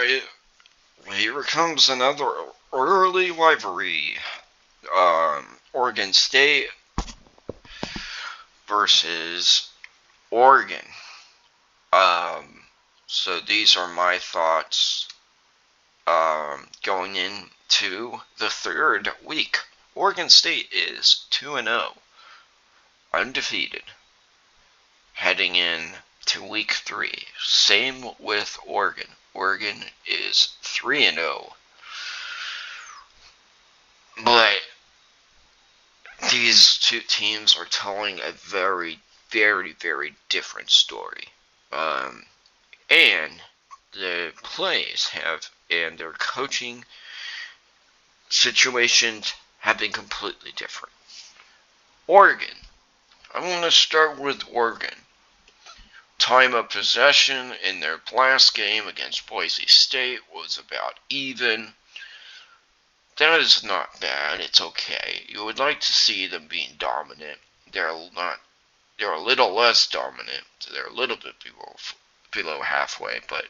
Alright, here comes another early rivalry. Oregon State versus Oregon. So these are my thoughts going into the third week. Oregon State is 2-0, undefeated, heading in to week 3. Same with Oregon. Oregon is 3-0. But these two teams are telling a very, very, very different story. And the plays and their coaching situations have been completely different. Oregon. I'm going to start with Oregon. Time of possession in their last game against Boise State was about even. That is not bad. It's okay. You would like to see them being dominant. They're a little less dominant. They're a little bit below halfway, but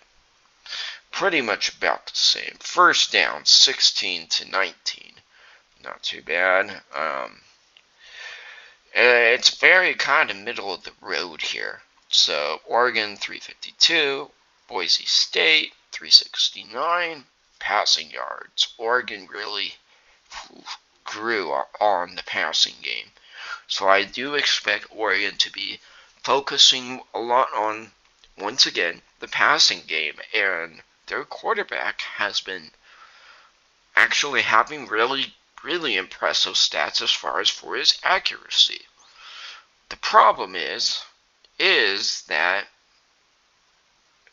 pretty much about the same. First down, 16-19. Not too bad. It's very kind of middle of the road here. So Oregon 352, Boise State 369. Passing yards. Oregon really grew on the passing game. So I do expect Oregon to be focusing a lot on, once again, the passing game. And their quarterback has been actually having really, really impressive stats as far as for his accuracy. The problem is that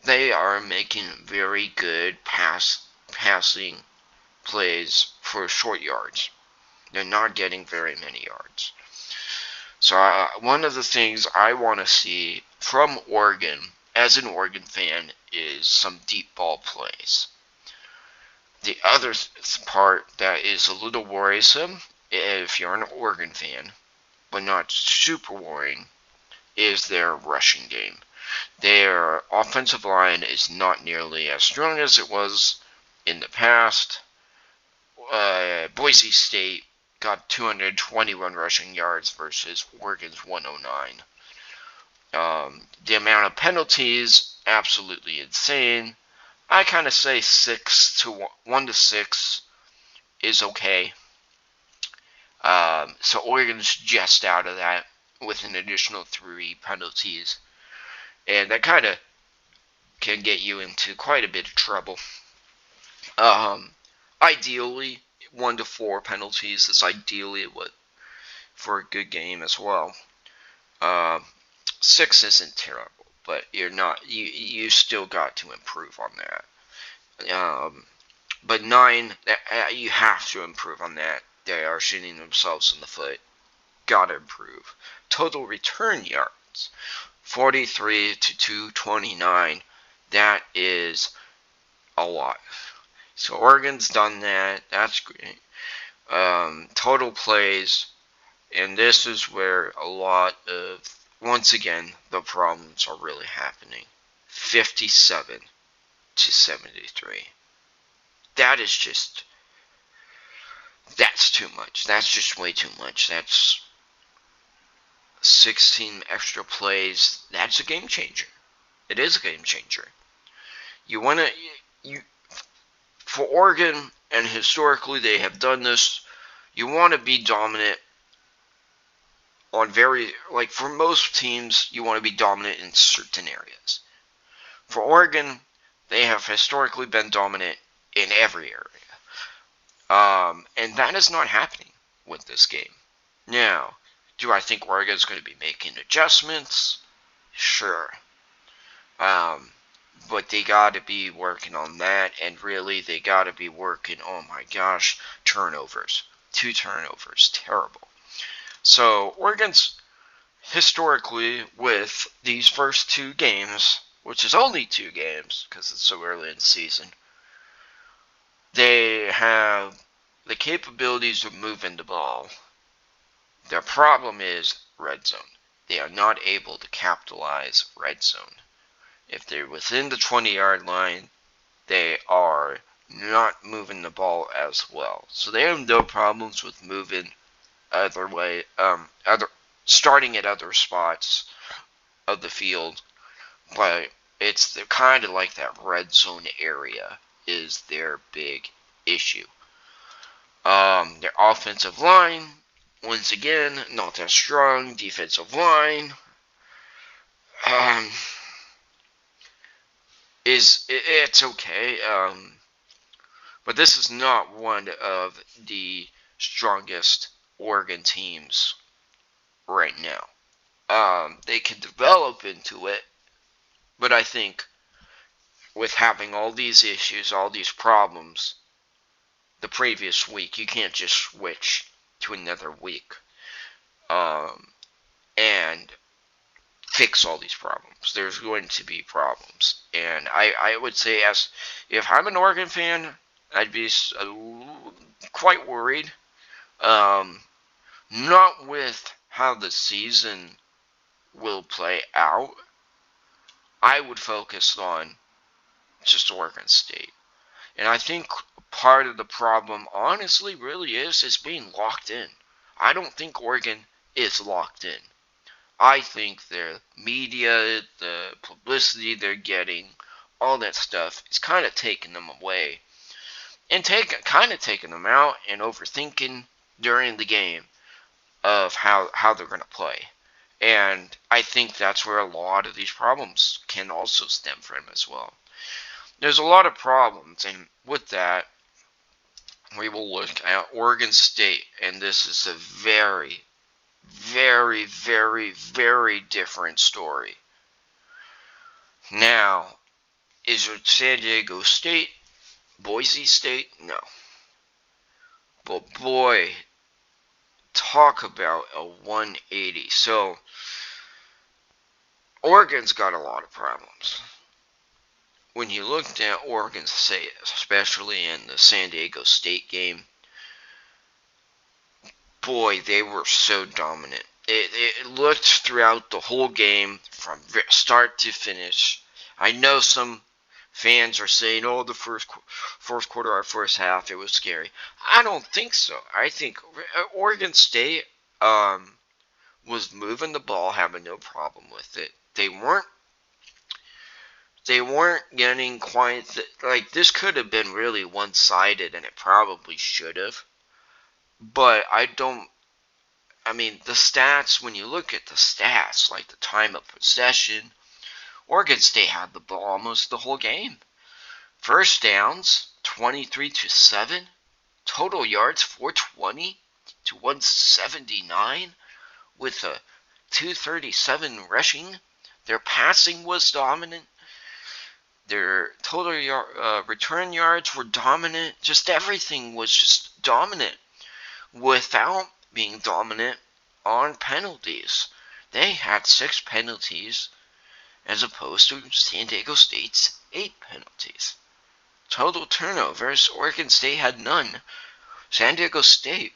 they are making very good passing plays for short yards. They're not getting very many yards. So one of the things I want to see from Oregon, as an Oregon fan, is some deep ball plays. The other part that is a little worrisome, if you're an Oregon fan, but not super worrying, is their rushing game. Their offensive line is not nearly as strong as it was in the past. Boise State got 221 rushing yards versus Oregon's 109. The amount of penalties, absolutely insane. I kind of say 1 to 6 is okay. So Oregon's just out of that with an additional 3 penalties. And that kind of can get you into quite a bit of trouble. Ideally, 1 to 4 penalties is ideally what for a good game as well. 6 isn't terrible, but you still got to improve on that. But 9, you have to improve on that. They are shooting themselves in the foot. Gotta improve. Total return yards, 43 to 229. That is a lot. So Oregon's done that. That's great. Total plays, and this is where a lot of, once again, the problems are really happening. 57 to 73. That's too much. That's just way too much. That's 16 extra plays. That's a game changer. It is a game changer. For Oregon, and historically they have done this, you want to be dominant on for most teams, you want to be dominant in certain areas. For Oregon, they have historically been dominant in every area. And that is not happening with this game. Now, do I think Oregon's going to be making adjustments? Sure. But they got to be working on that, and really they got to be working, oh my gosh, turnovers. 2 turnovers. Terrible. So, Oregon's historically, with these first 2 games, which is only 2 games because it's so early in the season, they have the capabilities of moving the ball. Their problem is red zone. They are not able to capitalize red zone. If they're within the 20-yard line, they are not moving the ball as well. So they have no problems with moving starting at other spots of the field, but it's kind of like that red zone area is their big issue. Their offensive line, once again, not that strong. Defensive line, it's okay. But this is not one of the strongest Oregon teams right now. They can develop into it, but I think with having all these issues, all these problems, the previous week, you can't just switch to another week and fix all these problems. There's going to be problems, and I would say, if I'm an Oregon fan, I'd be quite worried. Not with how the season will play out. I would focus on just Oregon State. And I think part of the problem, honestly, really is being locked in. I don't think Oregon is locked in. I think the media, the publicity they're getting, all that stuff is kind of taking them away. And kind of taking them out and overthinking during the game of how they're going to play. And I think that's where a lot of these problems can also stem from as well. There's a lot of problems, and with that, we will look at Oregon State, and this is a very, very, very, very different story. Now, is it San Diego State? Boise State? No. But boy, talk about a 180. So, Oregon's got a lot of problems. When you looked at Oregon State, especially in the San Diego State game, boy, they were so dominant. It looked throughout the whole game from start to finish. I know some fans are saying, oh, the fourth quarter or first half, it was scary. I don't think so. I think Oregon State was moving the ball, having no problem with it. They weren't getting quite like this could have been really one-sided, and it probably should have. But the stats, when you look at the stats, like the time of possession, Oregon State had the ball almost the whole game. First downs, 23-7. Total yards, 420 to 179 with a 237 rushing. Their passing was dominant. Their total return yards were dominant. Just everything was just dominant without being dominant on penalties. They had 6 penalties as opposed to San Diego State's 8 penalties. Total turnovers, Oregon State had none. San Diego State,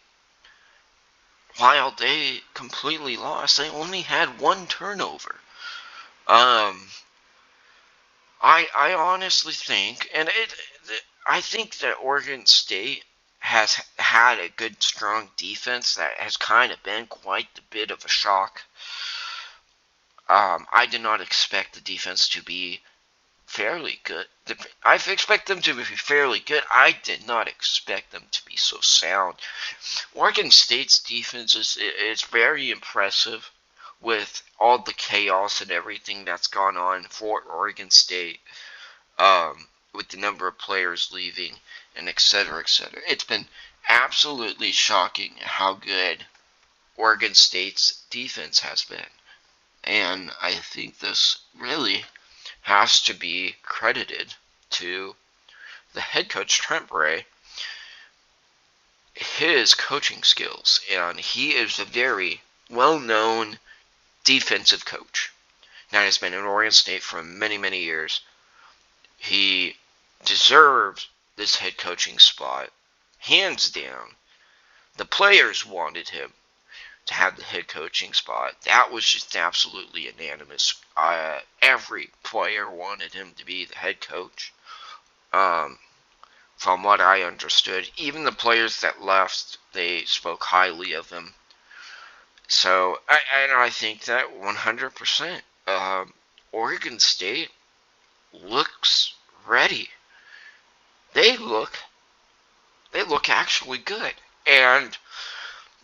while they completely lost, they only had 1 turnover. I honestly think, I think that Oregon State has had a good, strong defense that has kind of been quite a bit of a shock. I did not expect the defense to be fairly good. I expect them to be fairly good. I did not expect them to be so sound. Oregon State's defense is very impressive with all the chaos and everything that's gone on for Oregon State, with the number of players leaving and etc. etc. It's been absolutely shocking how good Oregon State's defense has been. And I think this really has to be credited to the head coach, Trent Bray, his coaching skills. And he is a very well-known defensive coach. Now, he's been in Oregon State for many, many years. He deserved this head coaching spot, hands down. The players wanted him to have the head coaching spot. That was just absolutely unanimous. Every player wanted him to be the head coach. From what I understood, even the players that left, they spoke highly of him. So I think that 100%. Oregon State looks ready. They look actually good. And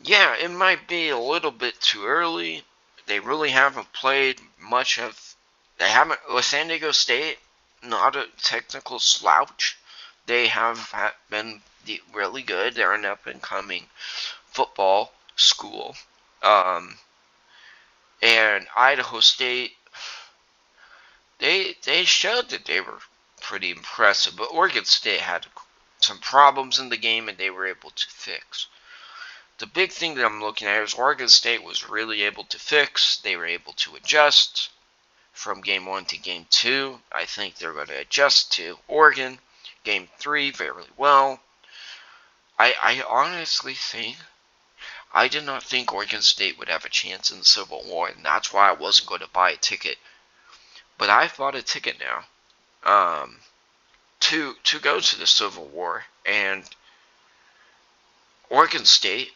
yeah, it might be a little bit too early. They really haven't played much of. They haven't. San Diego State, not a technical slouch. They have been really good. They're an up and coming football school. Um, and Idaho State, they showed that they were pretty impressive. But Oregon State had some problems in the game, and they were able to fix. The big thing that I'm looking at is Oregon State was really able to fix. They were able to adjust from game 1 to game 2. I think they're going to adjust to Oregon. Game 3 very well. I honestly think I did not think Oregon State would have a chance in the Civil War, and that's why I wasn't going to buy a ticket. But I've bought a ticket now to go to the Civil War, and Oregon State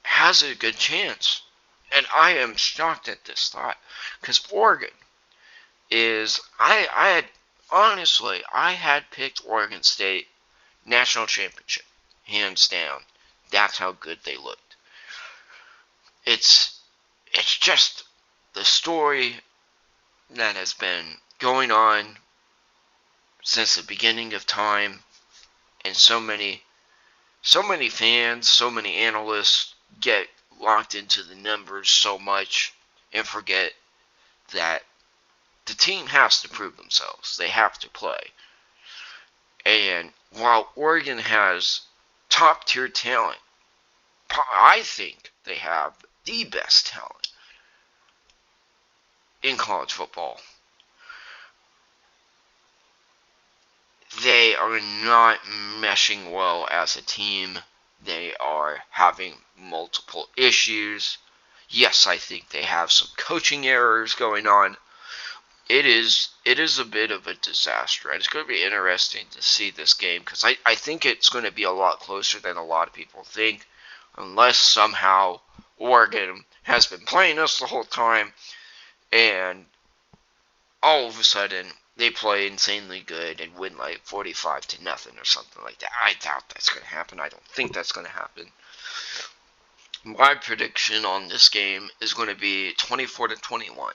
has a good chance. And I am shocked at this thought, because Oregon is, I had picked Oregon State national championship, hands down. That's how good they looked. It's just the story that has been going on since the beginning of time, and so many fans, so many analysts get locked into the numbers so much and forget that the team has to prove themselves. They have to play. And while Oregon has top tier talent, I think they have the best talent in college football. They are not meshing well as a team. They are having multiple issues. Yes, I think they have some coaching errors going on. It is a bit of a disaster. And it's going to be interesting to see this game, because I think it's going to be a lot closer than a lot of people think, unless somehow Oregon has been playing us the whole time and all of a sudden they play insanely good and win like 45-0 or something like that. I doubt that's going to happen. I don't think that's going to happen. My prediction on this game is going to be 24-21.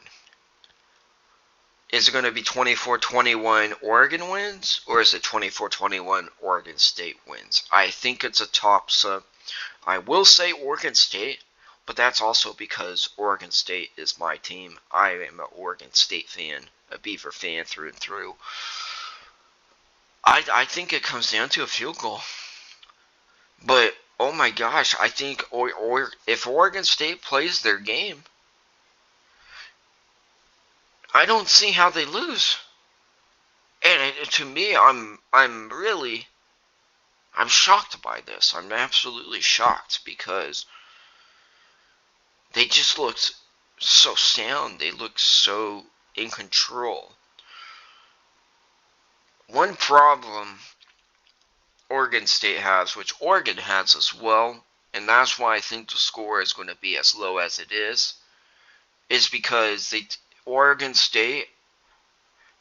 Is it going to be 24-21 Oregon wins, or is it 24-21 Oregon State wins? I think it's a toss-up. I will say Oregon State, but that's also because Oregon State is my team. I am an Oregon State fan, a Beaver fan through and through. I think it comes down to a field goal. But, oh my gosh, I think if Oregon State plays their game, I don't see how they lose. And to me, I'm shocked by this. I'm absolutely shocked, because they just looked so sound. They looked so in control. One problem Oregon State has, which Oregon has as well, and that's why I think the score is going to be as low as it is because Oregon State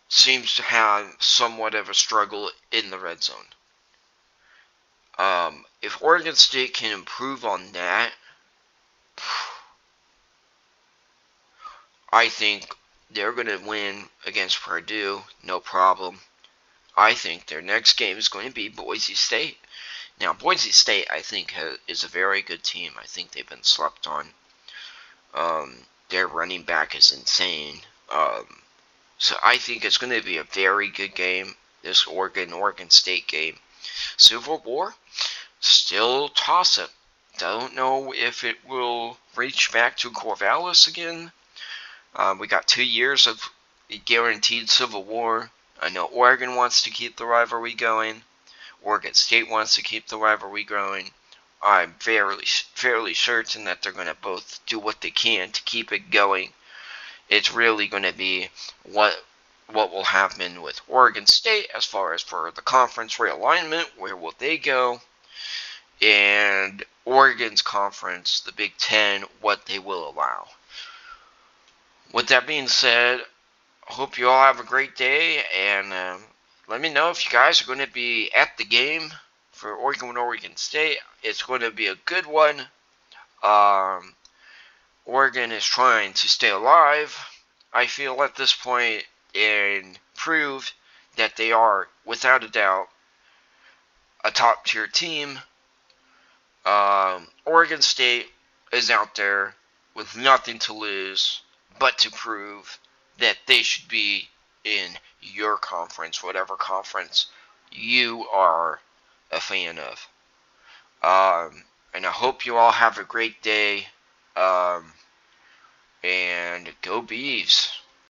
seems to have somewhat of a struggle in the red zone. If Oregon State can improve on that, I think they're going to win against Purdue, no problem. I think their next game is going to be Boise State. Now, Boise State, I think, is a very good team. I think they've been slept on. Their running back is insane. So I think it's going to be a very good game, this Oregon State game. Civil War, still toss-up. Don't know if it will reach back to Corvallis again. We got 2 years of guaranteed Civil War. I know Oregon wants to keep the rivalry going. Oregon State wants to keep the rivalry going. I'm fairly certain that they're going to both do what they can to keep it going. It's really going to be what what will happen with Oregon State as far as for the conference realignment, where will they go, and Oregon's conference, the Big Ten, what they will allow. With that being said, I hope you all have a great day, and let me know if you guys are going to be at the game for Oregon and Oregon State. It's going to be a good one. Oregon is trying to stay alive, I feel, at this point, and prove that they are, without a doubt, a top-tier team. Oregon State is out there with nothing to lose but to prove that they should be in your conference, whatever conference you are a fan of. And I hope you all have a great day. And go Beavs.